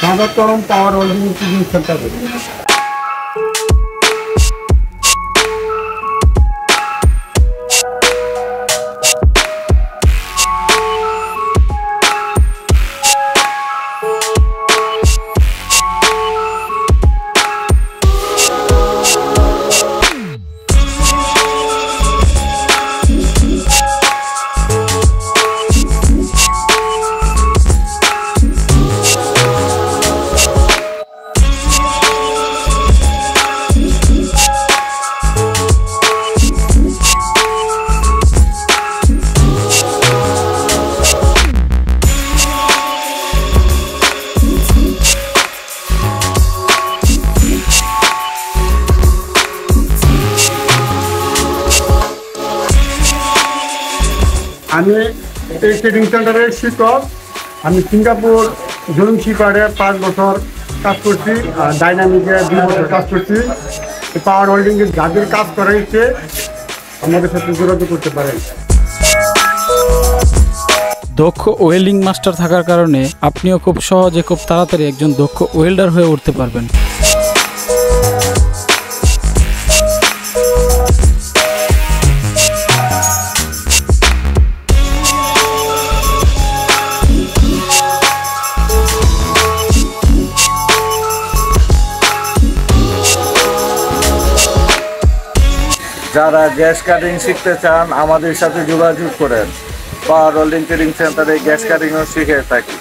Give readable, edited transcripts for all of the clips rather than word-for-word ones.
স্বাগতম পাওয়ার welding training সেন্টারে। আমি এই ট্রেনিং সেন্টারের শিক্ষক। আমি সিঙ্গাপুর জুন শিপারে 5 বছর কাজ করছি, ডাইনামিকে 2 বছর কাজ করছি। পাওয়ার হোল্ডিংয়ে যাদের কাজ করা হচ্ছে আমাদের সাথে যোগাযোগ করতে পারেন। দক্ষ ওয়েল্ডিং মাস্টার থাকার কারণে আপনিও খুব সহজে খুব তাড়াতাড়ি একজন দক্ষ ওয়েল্ডার হয়ে উঠতে পারবেন। যারা গ্যাস কাটিং শিখতে চান আমাদের সাথে যোগাযোগ করেন। পাওয়ার হোল্ডিং ট্রেনিং সেন্টারে গ্যাস কাটিংও শিখে থাকি।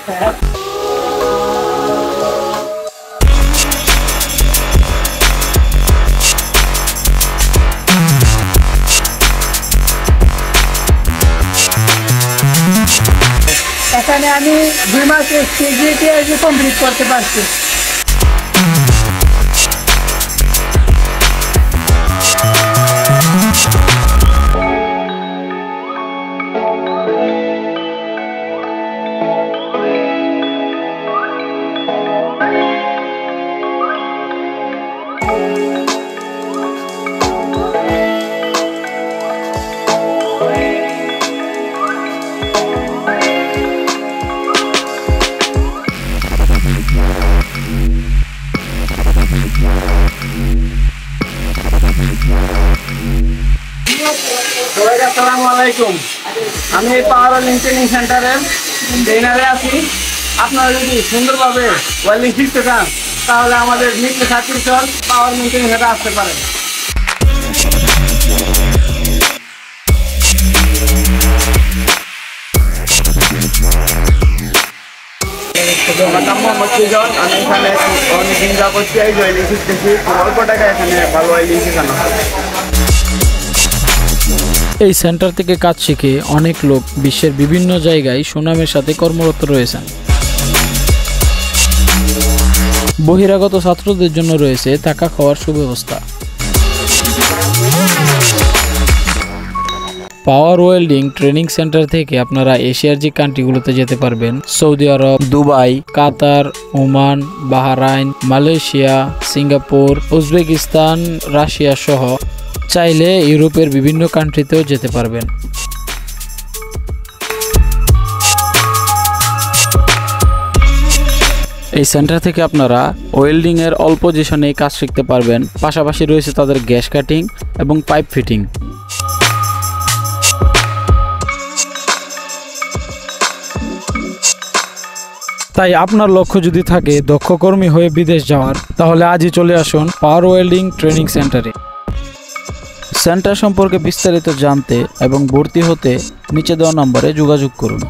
এখানে আমি 2 মাসের সিজিটিএস কমপ্লিট করতে পারছি। আসসালামু আলাইকুম। আমি এই পাওয়ার হোল্ডিং ট্রেনিং সেন্টারের ট্রেনারে আছি। আপনারা যদি সুন্দরভাবে ওয়েল্ডিং শিখতে চান তাহলে আমাদের মিত্র সার্টিফিকেট পাওয়ার হোল্ডিং ট্রেনিং সেন্টারে আসতে পারেন। আমি এখানে অনেকদিন যা করছি এই ওয়েল্ডিং শিখতেছি। অল্প টাকায় এখানে ভালো ওয়েল্ডিং শেখানো হয়। এই সেন্টার থেকে কাজ শিখে অনেক লোক বিশ্বের বিভিন্ন জায়গায় সুনামের সাথে কর্মরত রয়েছেন। বহিরাগত ছাত্রদের জন্য রয়েছে থাকা খাওয়ার সুব্যবস্থা। পাওয়ার ওয়েল্ডিং ট্রেনিং সেন্টার থেকে আপনারা এশিয়ার যে কান্ট্রিগুলোতে যেতে পারবেন, Saudi Arab, Dubai, Qatar, Oman, Bahrain, Malaysia, Singapore, Uzbekistan, Russia সহ চাইলে ইউরোপের বিভিন্ন কান্ট্রিতেও যেতে পারবেন। এই সেন্টার থেকে আপনারা ওয়েল্ডিং এর অল্প পজিশনে কাজ শিখতে পারবেন। পাশাপাশি রয়েছে তাদের গ্যাস কাটিং এবং পাইপ ফিটিং। তাই আপনার লক্ষ্য যদি থাকে দক্ষ কর্মী হয়ে বিদেশ যাওয়ার, তাহলে আজই চলে আসুন পাওয়ার ওয়েল্ডিং ট্রেনিং সেন্টারে। সেন্টার সম্পর্কে বিস্তারিত জানতে এবং ভর্তি হতে নিচে দেওয়া নম্বরে যোগাযোগ করুন।